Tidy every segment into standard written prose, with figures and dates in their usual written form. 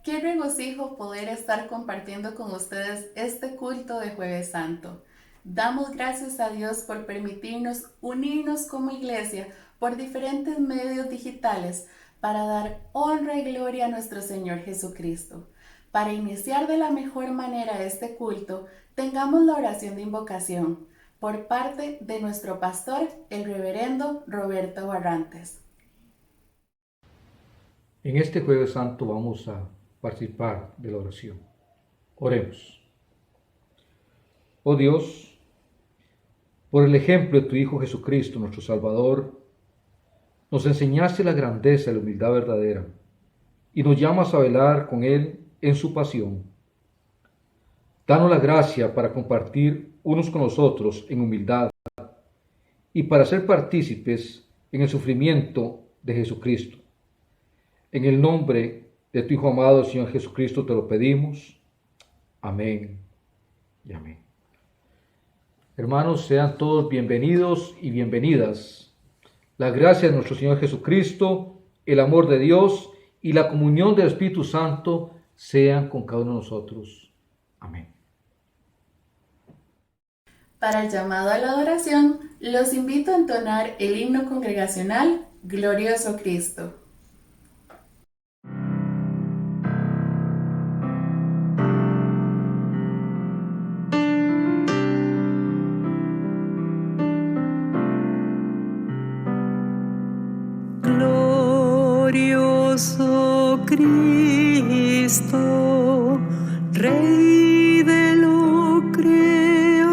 Qué regocijo poder estar compartiendo con ustedes este culto de Jueves Santo. Damos gracias a Dios por permitirnos unirnos como iglesia por diferentes medios digitales para dar honra y gloria a nuestro Señor Jesucristo. Para iniciar de la mejor manera este culto, tengamos la oración de invocación por parte de nuestro pastor, el reverendo Roberto Barrantes. En este Jueves Santo vamos a participar de la oración. Oremos. Oh Dios, por el ejemplo de tu Hijo Jesucristo, nuestro Salvador, nos enseñaste la grandeza y la humildad verdadera y nos llamas a velar con Él en su pasión. Danos la gracia para compartir unos con los otros en humildad y para ser partícipes en el sufrimiento de Jesucristo. En el nombre de tu Hijo amado, el Señor Jesucristo, te lo pedimos. Amén y amén. Hermanos, sean todos bienvenidos y bienvenidas. La gracia de nuestro Señor Jesucristo, el amor de Dios y la comunión del Espíritu Santo sean con cada uno de nosotros. Amén. Para el llamado a la adoración, los invito a entonar el himno congregacional Glorioso Cristo. Glorioso Cristo, Rey de lo creado,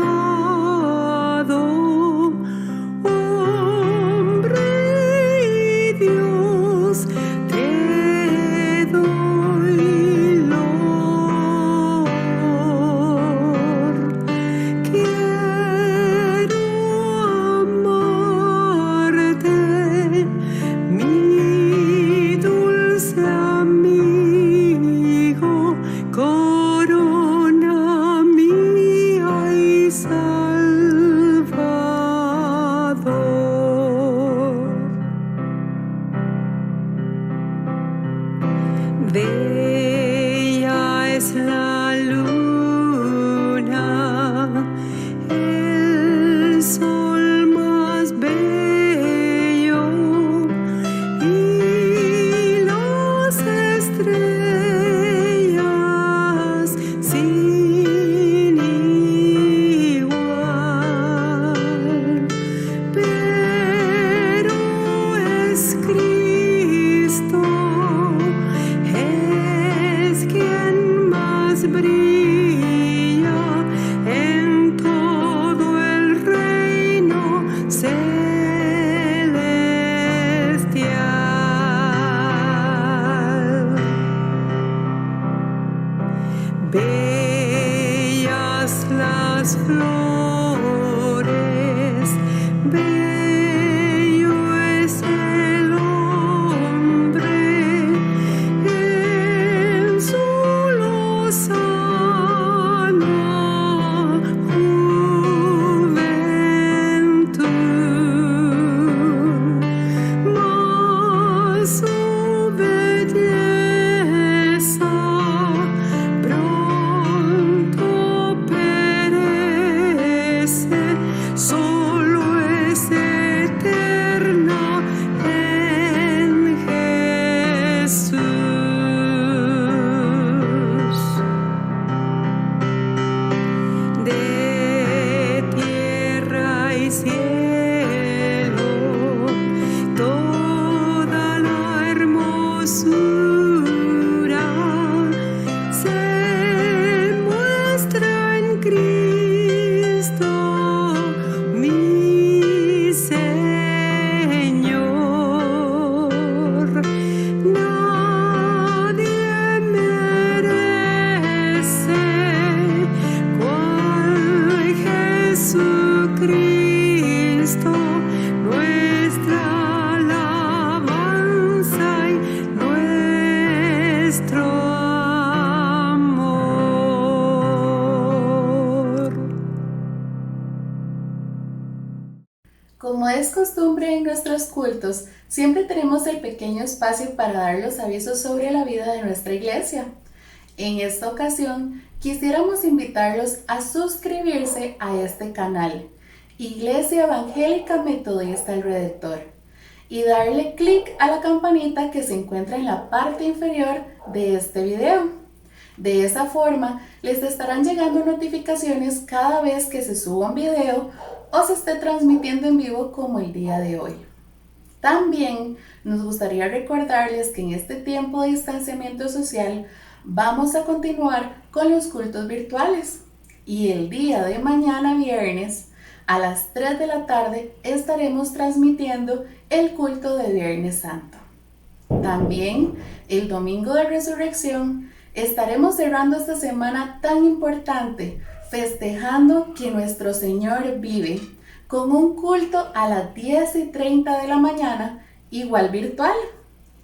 hombre y Dios, te doy loor. Quiero amarte, mi dulce amigo, corona mía y Salvador. Bella es la luna, el sol más bello y las estrellas sin igual, pero es Cristo, es quien más brilla en todo el reino celestial. Bellas las flores, bello es el hombre en su lozana juventud, mas su belleza pronto perece. es costumbre en nuestros cultos, siempre tenemos el pequeño espacio para dar los avisos sobre la vida de nuestra iglesia. En esta ocasión, quisiéramos invitarlos a suscribirse a este canal, Iglesia Evangélica Metodista El Redentor, y darle clic a la campanita que se encuentra en la parte inferior de este video. De esa forma, les estarán llegando notificaciones cada vez que se suba un video o se esté transmitiendo en vivo como el día de hoy. También nos gustaría recordarles que en este tiempo de distanciamiento social vamos a continuar con los cultos virtuales y el día de mañana viernes a las 3 de la tarde estaremos transmitiendo el culto de Viernes Santo. También el domingo de Resurrección estaremos cerrando esta semana tan importante, festejando que nuestro Señor vive, con un culto a las 10:30 de la mañana, igual virtual.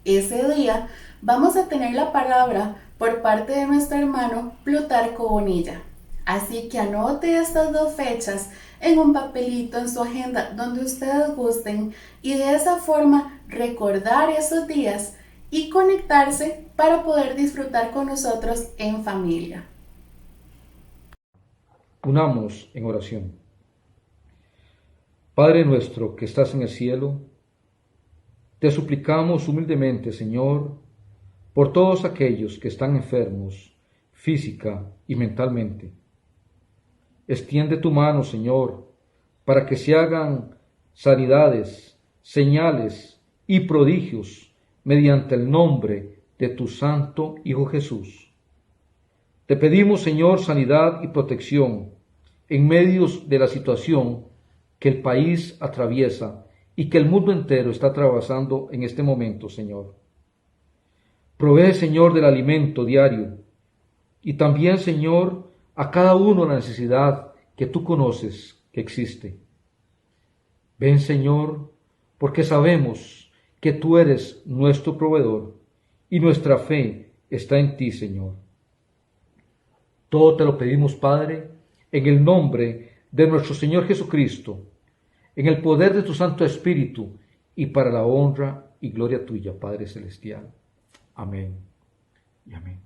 Ese día vamos a tener la palabra por parte de nuestro hermano Plutarco Bonilla. Así que anote estas dos fechas en un papelito en su agenda donde ustedes gusten y de esa forma recordar esos días y conectarse para poder disfrutar con nosotros en familia. Unamos en oración. Padre nuestro que estás en el cielo, te suplicamos humildemente, Señor, por todos aquellos que están enfermos física y mentalmente. Extiende tu mano, Señor, para que se hagan sanidades, señales y prodigios mediante el nombre de tu Santo Hijo Jesús. Te pedimos, Señor, sanidad y protección en medio de la situación que el país atraviesa y que el mundo entero está atravesando en este momento, Señor. Provee, Señor, del alimento diario y también, Señor, a cada uno la necesidad que tú conoces que existe. Ven, Señor, porque sabemos que tú eres nuestro proveedor y nuestra fe está en ti, Señor. Todo te lo pedimos, Padre, en el nombre de nuestro Señor Jesucristo, en el poder de tu Santo Espíritu y para la honra y gloria tuya, Padre Celestial. Amén y amén.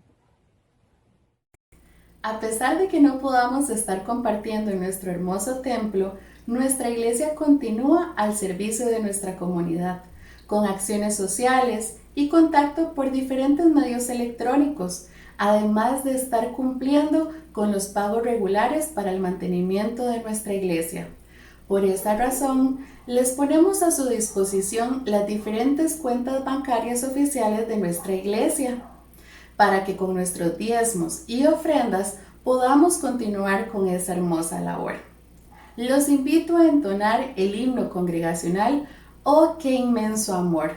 A pesar de que no podamos estar compartiendo en nuestro hermoso templo, nuestra iglesia continúa al servicio de nuestra comunidad, con acciones sociales y contacto por diferentes medios electrónicos, además de estar cumpliendo con los pagos regulares para el mantenimiento de nuestra iglesia. Por esta razón, les ponemos a su disposición las diferentes cuentas bancarias oficiales de nuestra iglesia, para que con nuestros diezmos y ofrendas podamos continuar con esa hermosa labor. Los invito a entonar el himno congregacional ¡Oh, qué inmenso amor!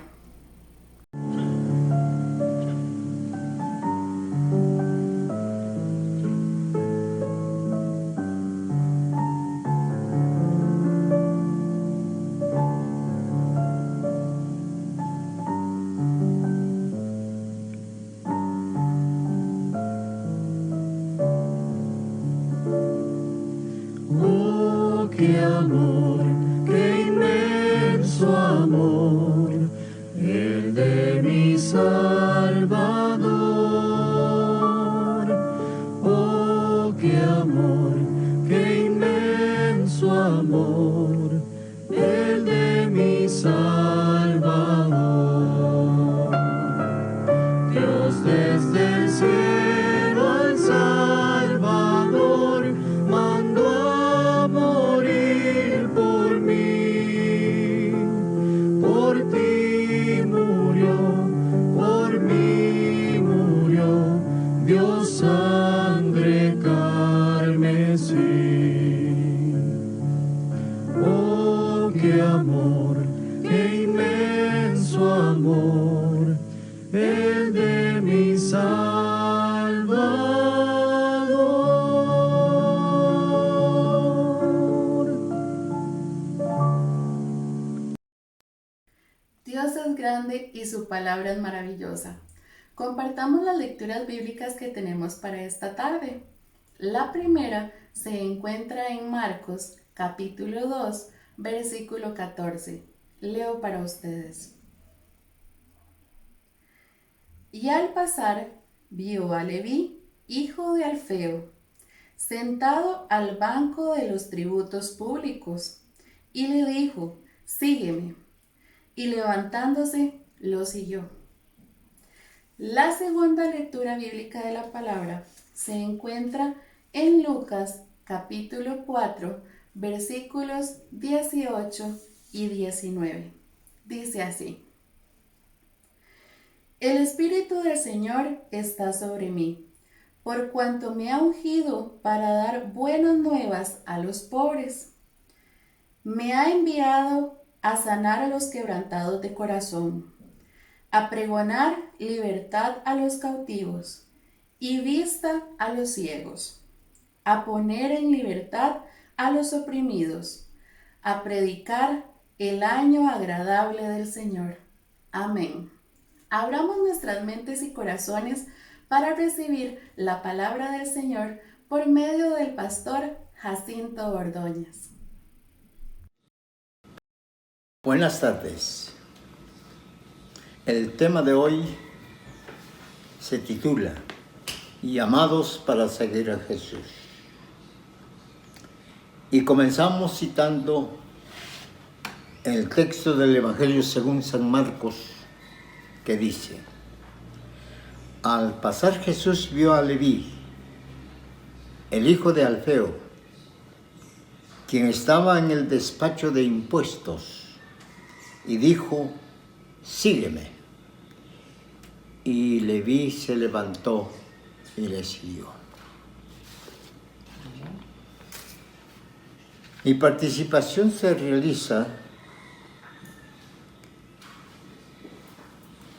Oh, qué amor, qué inmenso amor, el de mi Salvador. Oh, qué amor, qué inmenso amor, el de mi Salvador. Dios desde el cielo al Salvador mandó a morir por mí. Por ti murió, por mí murió, dio sangre carmesí. Oh, qué amor, qué inmenso amor, el de mi Salvador. Dios es grande y su palabra es maravillosa. Compartamos las lecturas bíblicas que tenemos para esta tarde. La primera se encuentra en Marcos, capítulo 2, versículo 14. Leo para ustedes. Y al pasar, vio a Leví, hijo de Alfeo, sentado al banco de los tributos públicos, y le dijo: sígueme. Y levantándose, lo siguió. La segunda lectura bíblica de la palabra se encuentra en Lucas capítulo 4, versículos 18 y 19. Dice así: El Espíritu del Señor está sobre mí, por cuanto me ha ungido para dar buenas nuevas a los pobres. Me ha enviado a sanar a los quebrantados de corazón, a pregonar libertad a los cautivos y vista a los ciegos, a poner en libertad a los oprimidos, a predicar el año agradable del Señor. Amén. Abramos nuestras mentes y corazones para recibir la palabra del Señor por medio del pastor Jacinto Ordóñez. Buenas tardes. El tema de hoy se titula Llamados para seguir a Jesús. Y comenzamos citando el texto del Evangelio según San Marcos, que dice: Al pasar Jesús vio a Leví, el hijo de Alfeo, quien estaba en el despacho de impuestos, y dijo: sígueme. Y Leví se levantó y le siguió. Mi participación se realiza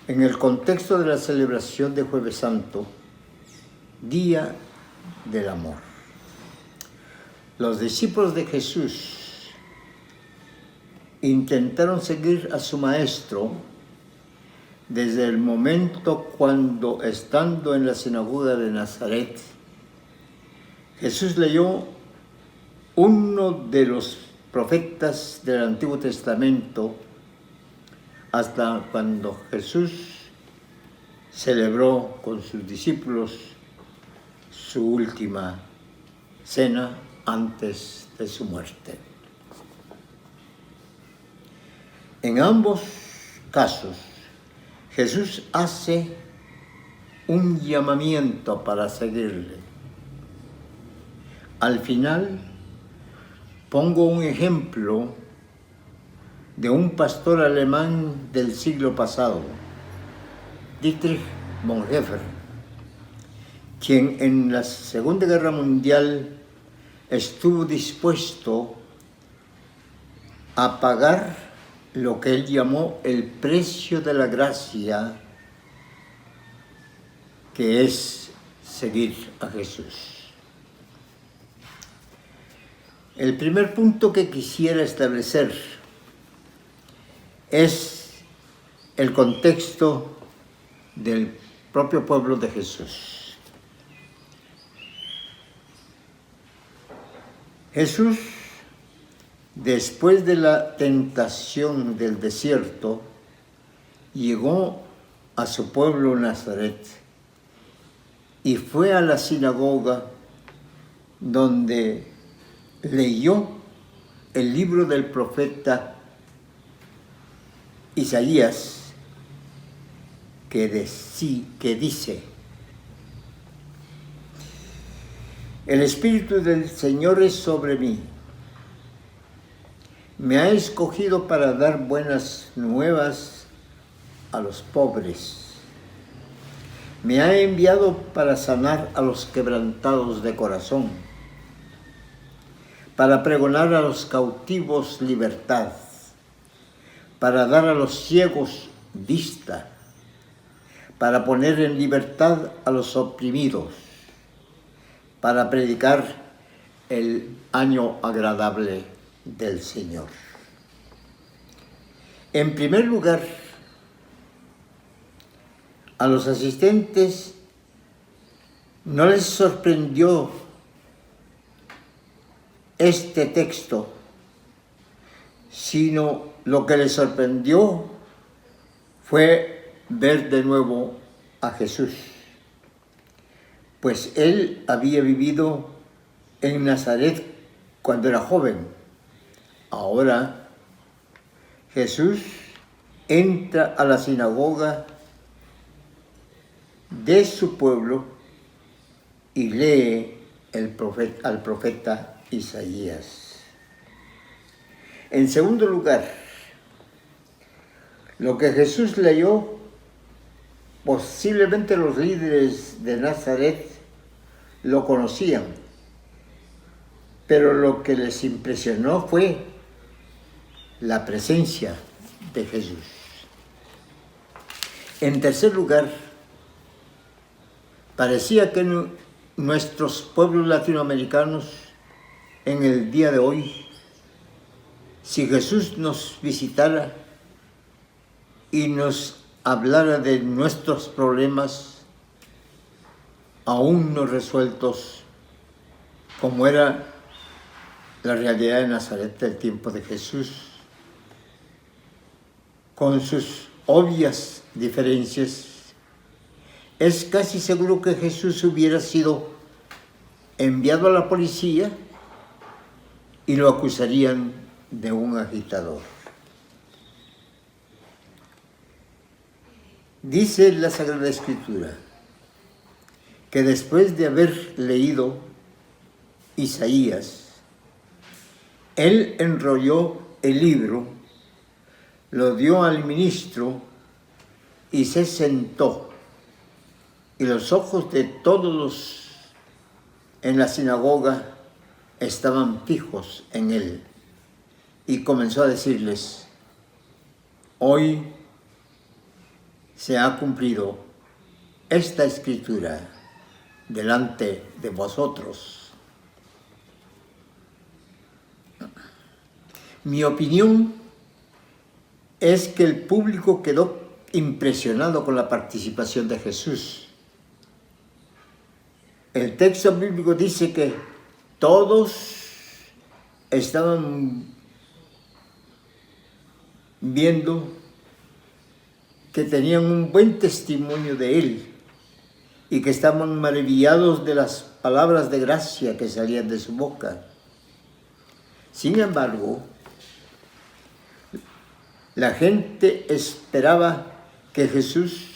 en el contexto de la celebración de Jueves Santo, Día del Amor. Los discípulos de Jesús intentaron seguir a su maestro desde el momento cuando, estando en la sinagoga de Nazaret, Jesús leyó uno de los profetas del Antiguo Testamento, hasta cuando Jesús celebró con sus discípulos su última cena antes de su muerte. En ambos casos, Jesús hace un llamamiento para seguirle. Al final, pongo un ejemplo de un pastor alemán del siglo pasado, Dietrich Bonhoeffer, quien en la Segunda Guerra Mundial estuvo dispuesto a pagar lo que él llamó el precio de la gracia, que es seguir a Jesús. El primer punto que quisiera establecer es el contexto del propio pueblo de Jesús. Jesús, después de la tentación del desierto, llegó a su pueblo Nazaret y fue a la sinagoga donde leyó el libro del profeta Isaías, que dice: El Espíritu del Señor es sobre mí. Me ha escogido para dar buenas nuevas a los pobres. Me ha enviado para sanar a los quebrantados de corazón, para pregonar a los cautivos libertad, para dar a los ciegos vista, para poner en libertad a los oprimidos, para predicar el año agradable del Señor. En primer lugar, a los asistentes no les sorprendió este texto, sino lo que le sorprendió fue ver de nuevo a Jesús, pues él había vivido en Nazaret cuando era joven. Ahora Jesús entra a la sinagoga de su pueblo y lee al profeta Isaías. En segundo lugar, lo que Jesús leyó, posiblemente los líderes de Nazaret lo conocían, pero lo que les impresionó fue la presencia de Jesús. En tercer lugar, parecía que nuestros pueblos latinoamericanos en el día de hoy, si Jesús nos visitara y nos hablara de nuestros problemas aún no resueltos, como era la realidad de Nazaret del tiempo de Jesús, con sus obvias diferencias, es casi seguro que Jesús hubiera sido enviado a la policía y lo acusarían de un agitador. Dice la Sagrada Escritura que después de haber leído Isaías, él enrolló el libro, lo dio al ministro y se sentó. Y los ojos de todos en la sinagoga estaban fijos en él. Y comenzó a decirles: hoy se ha cumplido esta escritura delante de vosotros. Mi opinión es que el público quedó impresionado con la participación de Jesús. El texto bíblico dice que todos estaban viendo que tenían un buen testimonio de él y que estaban maravillados de las palabras de gracia que salían de su boca. Sin embargo, la gente esperaba que Jesús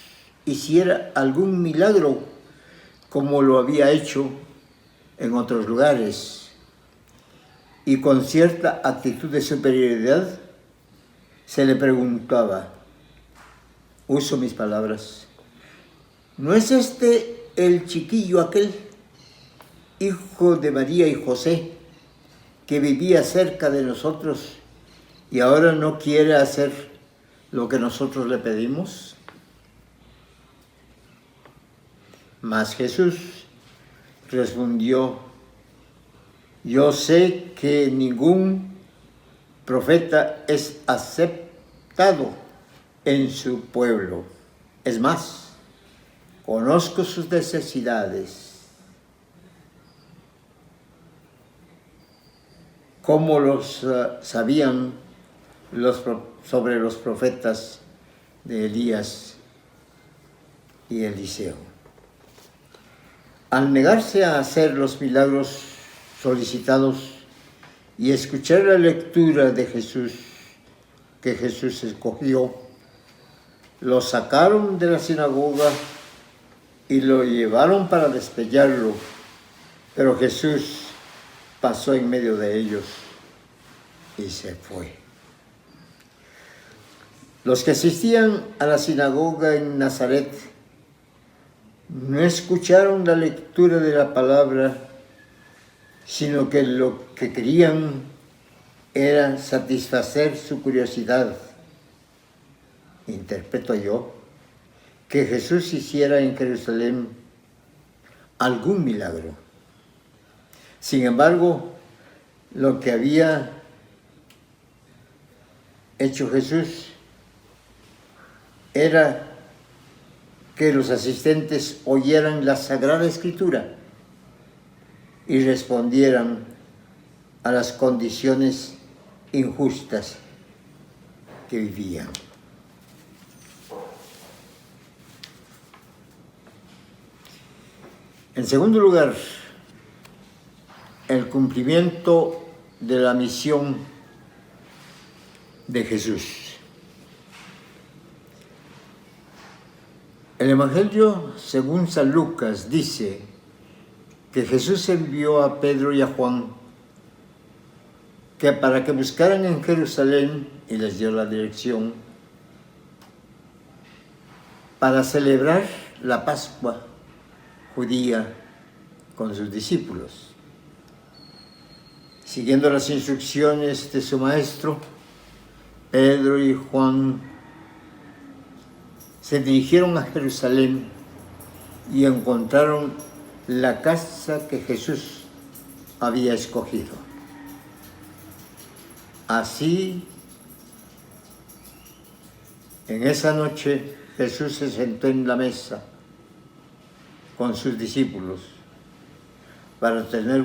hiciera algún milagro como lo había hecho en otros lugares, y con cierta actitud de superioridad se le preguntaba, uso mis palabras, ¿no es este el chiquillo aquel, hijo de María y José, que vivía cerca de nosotros y ahora no quiere hacer lo que nosotros le pedimos? Mas Jesús respondió, yo sé que ningún profeta es aceptado en su pueblo. Es más, conozco sus necesidades, como los sabían sobre los profetas de Elías y Eliseo. Al negarse a hacer los milagros solicitados y escuchar la lectura de Jesús, que Jesús escogió, lo sacaron de la sinagoga y lo llevaron para despellarlo, pero Jesús pasó en medio de ellos y se fue. Los que asistían a la sinagoga en Nazaret no escucharon la lectura de la palabra, sino que lo que querían era satisfacer su curiosidad. Interpreto yo que Jesús hiciera en Jerusalén algún milagro. Sin embargo, lo que había hecho Jesús era que los asistentes oyeran la Sagrada Escritura y respondieran a las condiciones injustas que vivían. En segundo lugar, el cumplimiento de la misión de Jesús. El Evangelio según San Lucas dice que Jesús envió a Pedro y a Juan para que buscaran en Jerusalén, y les dio la dirección, para celebrar la Pascua judía con sus discípulos. Siguiendo las instrucciones de su maestro, Pedro y Juan se dirigieron a Jerusalén y encontraron la casa que Jesús había escogido. Así, en esa noche, Jesús se sentó en la mesa con sus discípulos para tener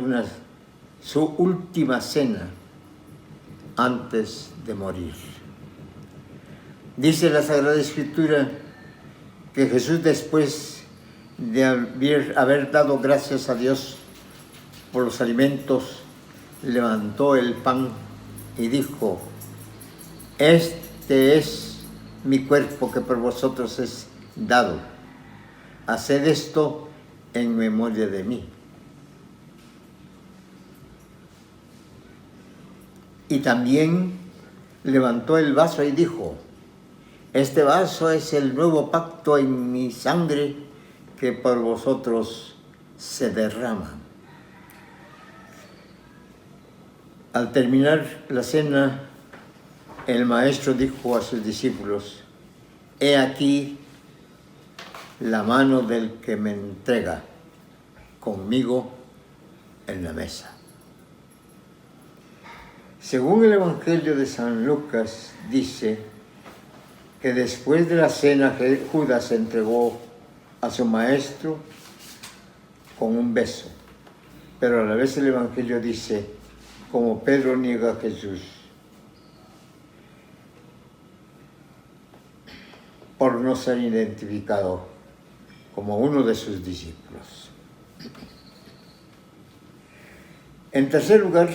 su última cena antes de morir. Dice la Sagrada Escritura que Jesús, después de haber dado gracias a Dios por los alimentos, levantó el pan y dijo: este es mi cuerpo que por vosotros es dado. Haced esto en memoria de mí. Y también levantó el vaso y dijo: este vaso es el nuevo pacto en mi sangre que por vosotros se derrama. Al terminar la cena, el maestro dijo a sus discípulos: he aquí la mano del que me entrega, conmigo en la mesa. Según el Evangelio de San Lucas, dice que después de la cena Judas se entregó a su maestro con un beso, pero a la vez el Evangelio dice, como Pedro niega a Jesús por no ser identificado como uno de sus discípulos. En tercer lugar,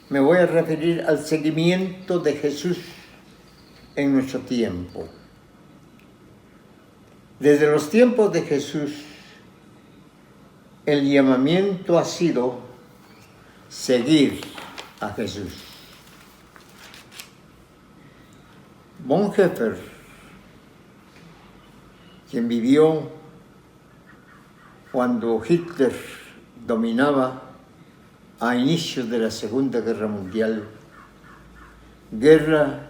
me voy a referir al seguimiento de Jesús en nuestro tiempo. Desde los tiempos de Jesús, el llamamiento ha sido seguir a Jesús. Bonhoeffer, quien vivió cuando Hitler dominaba a inicios de la Segunda Guerra Mundial, guerra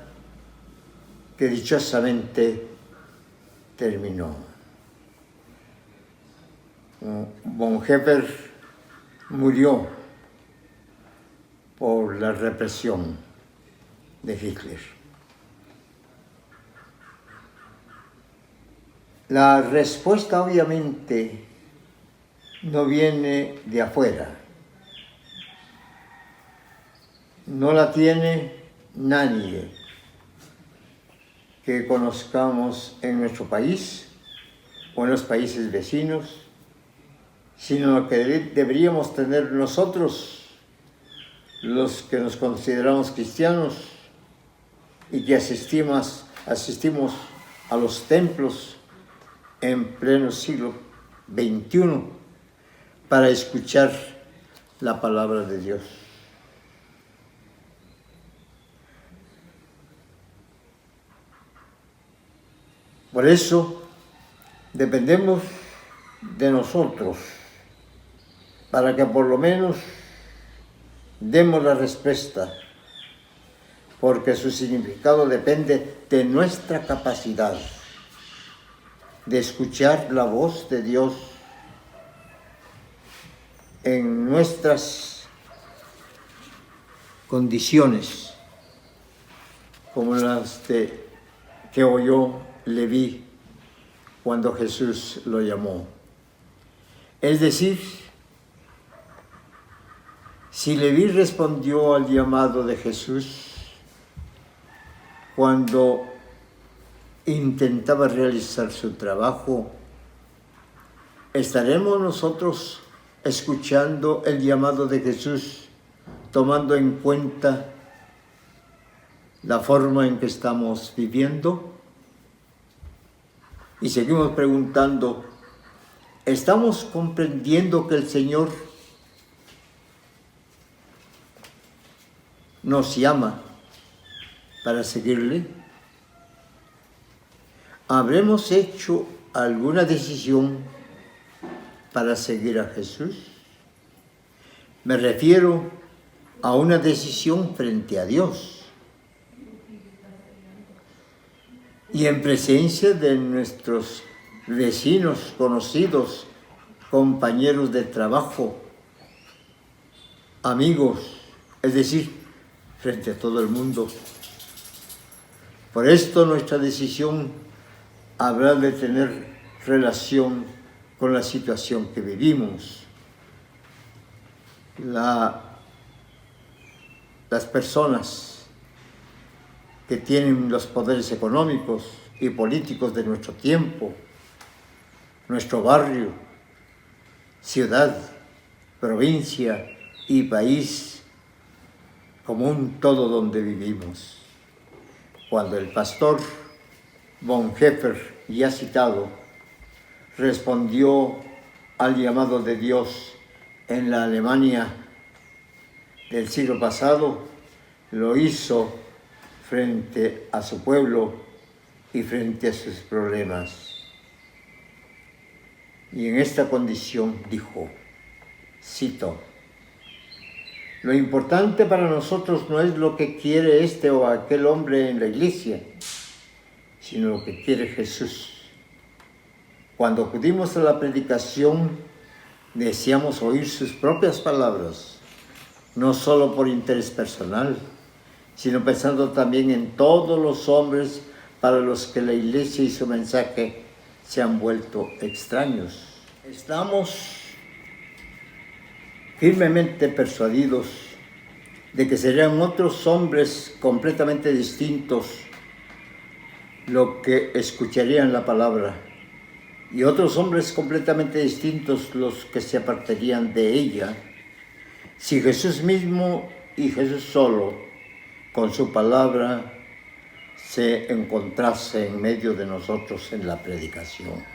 que dichosamente terminó. Bonhoeffer murió por la represión de Hitler. La respuesta obviamente no viene de afuera. No la tiene nadie que conozcamos en nuestro país o en los países vecinos, sino que deberíamos tener nosotros, los que nos consideramos cristianos y que asistimos a los templos en pleno siglo XXI para escuchar la palabra de Dios. Por eso dependemos de nosotros para que por lo menos demos la respuesta, porque su significado depende de nuestra capacidad de escuchar la voz de Dios en nuestras condiciones, como las que oyó Leví cuando Jesús lo llamó. Es decir, si Leví respondió al llamado de Jesús, cuando intentaba realizar su trabajo, ¿estaremos nosotros escuchando el llamado de Jesús, tomando en cuenta la forma en que estamos viviendo? Y seguimos preguntando, ¿estamos comprendiendo que el Señor nos llama para seguirle? ¿Habremos hecho alguna decisión para seguir a Jesús? Me refiero a una decisión frente a Dios y en presencia de nuestros vecinos, conocidos, compañeros de trabajo, amigos, es decir, frente a todo el mundo. Por esto nuestra decisión habrá de tener relación con la situación que vivimos. Las personas que tienen los poderes económicos y políticos de nuestro tiempo, nuestro barrio, ciudad, provincia y país, como un todo donde vivimos. Cuando el pastor Bonhoeffer, ya citado, respondió al llamado de Dios en la Alemania del siglo pasado, lo hizo frente a su pueblo y frente a sus problemas. Y en esta condición dijo, cito, lo importante para nosotros no es lo que quiere este o aquel hombre en la iglesia, sino lo que quiere Jesús. Cuando acudimos a la predicación, deseamos oír sus propias palabras, no solo por interés personal, sino pensando también en todos los hombres para los que la iglesia y su mensaje se han vuelto extraños. Estamos firmemente persuadidos de que serían otros hombres completamente distintos los que escucharían la palabra y otros hombres completamente distintos los que se apartarían de ella si Jesús mismo y Jesús solo con su palabra se encontrase en medio de nosotros en la predicación.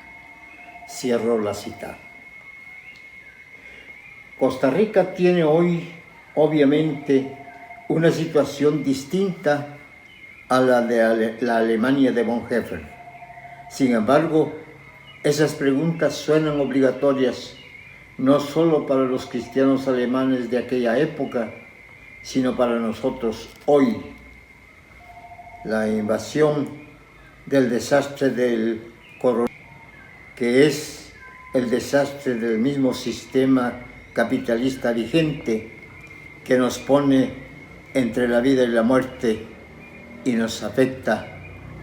Cierro la cita. Costa Rica tiene hoy, obviamente, una situación distinta a la de la Alemania de Bonhoeffer. Sin embargo, esas preguntas suenan obligatorias no solo para los cristianos alemanes de aquella época, sino para nosotros hoy. La invasión del desastre del coronavirus, que es el desastre del mismo sistema capitalista vigente, que nos pone entre la vida y la muerte y nos afecta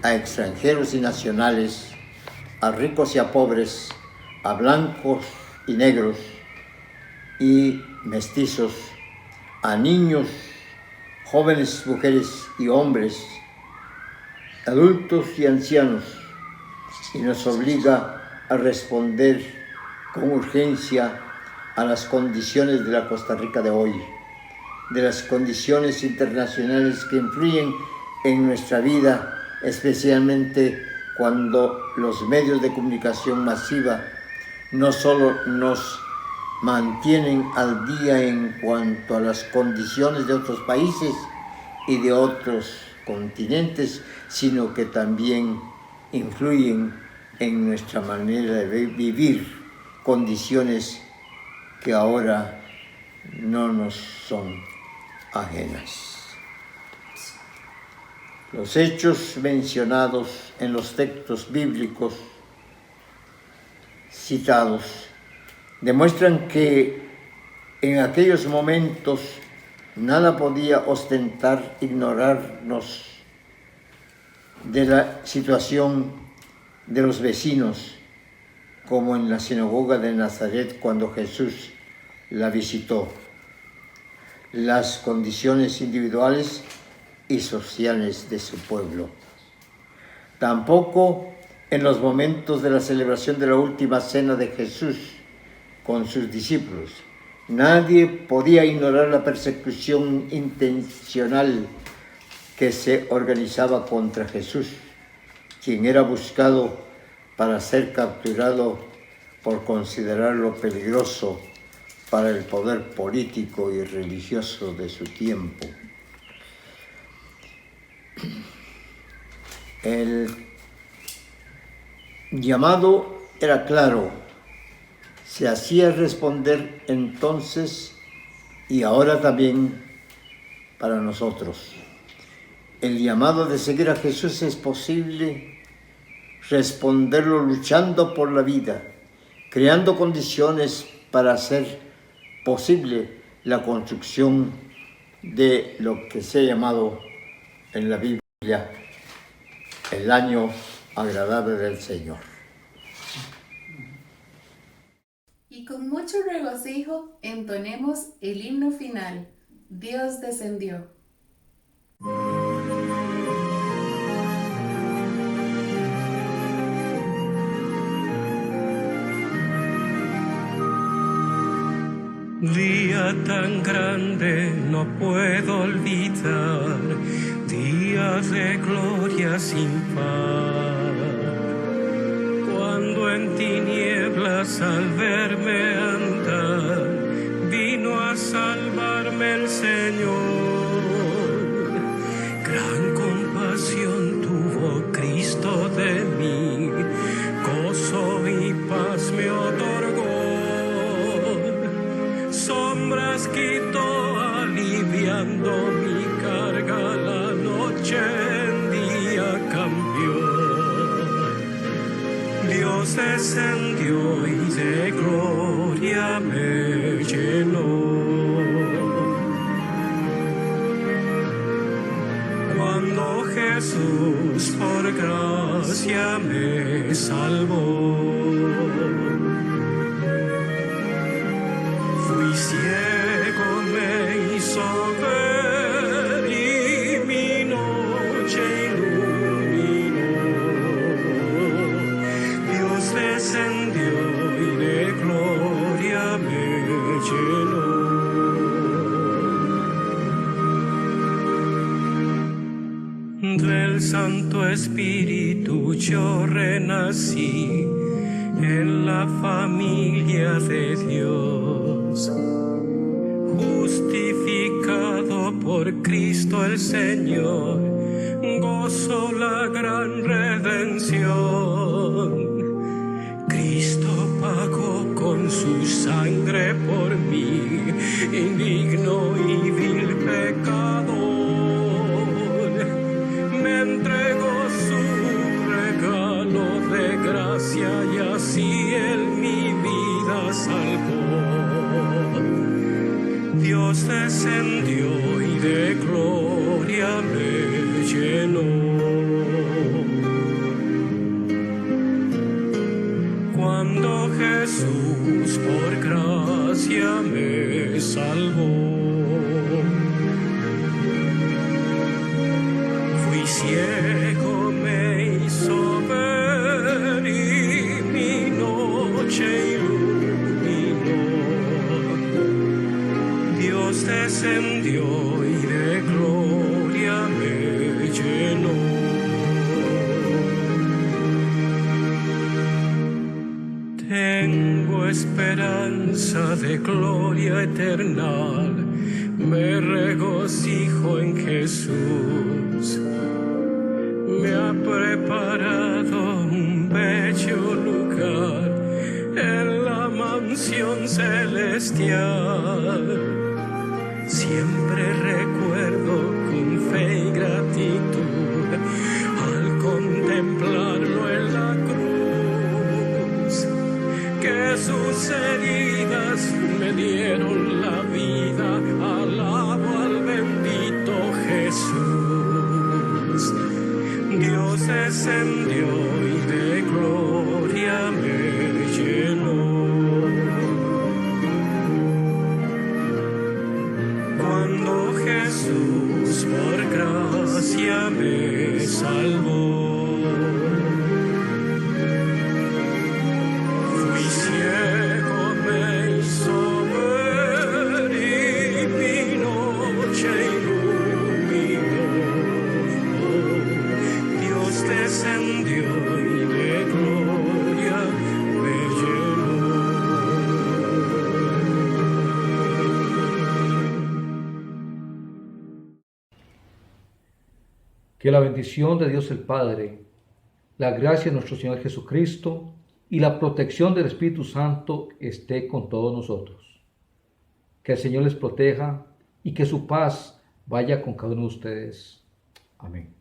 a extranjeros y nacionales, a ricos y a pobres, a blancos y negros y mestizos, a niños, jóvenes, mujeres y hombres, adultos y ancianos, y nos obliga a responder con urgencia a las condiciones de la Costa Rica de hoy, de las condiciones internacionales que influyen en nuestra vida, especialmente cuando los medios de comunicación masiva no solo nos mantienen al día en cuanto a las condiciones de otros países y de otros continentes, sino que también influyen en nuestra manera de vivir condiciones que ahora no nos son ajenas. Los hechos mencionados en los textos bíblicos citados demuestran que en aquellos momentos nada podía ostentar ignorarnos de la situación de los vecinos, como en la sinagoga de Nazaret cuando Jesús la visitó. Las condiciones individuales y sociales de su pueblo. Tampoco en los momentos de la celebración de la última cena de Jesús con sus discípulos. Nadie podía ignorar la persecución intencional que se organizaba contra Jesús, quien era buscado para ser capturado por considerarlo peligroso para el poder político y religioso de su tiempo. El llamado era claro, se hacía responder entonces y ahora también para nosotros. El llamado de seguir a Jesús es posible responderlo luchando por la vida, creando condiciones para hacer posible la construcción de lo que se ha llamado en la Biblia el año agradable del Señor. Y con mucho regocijo entonemos el himno final, Dios descendió. Día tan grande no puedo olvidar, días de gloria sin par. Cuando en tinieblas al verme andar, vino a salvarme el Señor. Gran compasión tuvo Cristo de mí, gozo y paz me otorgó. Sombras quitó aliviando mi carga, la noche en día cambió. Dios descendió y de gloria me llenó. Cuando Jesús por gracia me salvó. Fui ciego, me hizo ver y mi noche iluminó. Dios descendió y de gloria me llenó. Del Santo Espíritu yo renací en la familia de Dios, justificado por Cristo el Señor, gozo la gran redención. Cristo pagó con su sangre por mí, indigno y vil pecador. Me entregó su regalo de gracia y así Él mi vida salvó. Dios descendió y de gloria me llenó. Cuando Jesús por gracia me salvó. Fui ciego, me hizo ver y mi noche iluminó. Dios descendió y de gloria me llenó. Tengo esperanza de gloria eterna, me regocijo en Jesús. Me ha preparado un bello lugar en la mansión celestial. Siempre recuerdo con fe y gratitud al contemplarlo en la cruz, que sus heridas me dieron la vida. Alabo al bendito Jesús. Dios descendió y de gloria me llenó. Cuando Jesús por gracia salvó. Fui ciego, me hizo ver y mi noche iluminó. Dios descendió y de gloria me llenó. Que la bendición de Dios el Padre, la gracia de nuestro Señor Jesucristo y la protección del Espíritu Santo esté con todos nosotros. Que el Señor les proteja y que su paz vaya con cada uno de ustedes. Amén.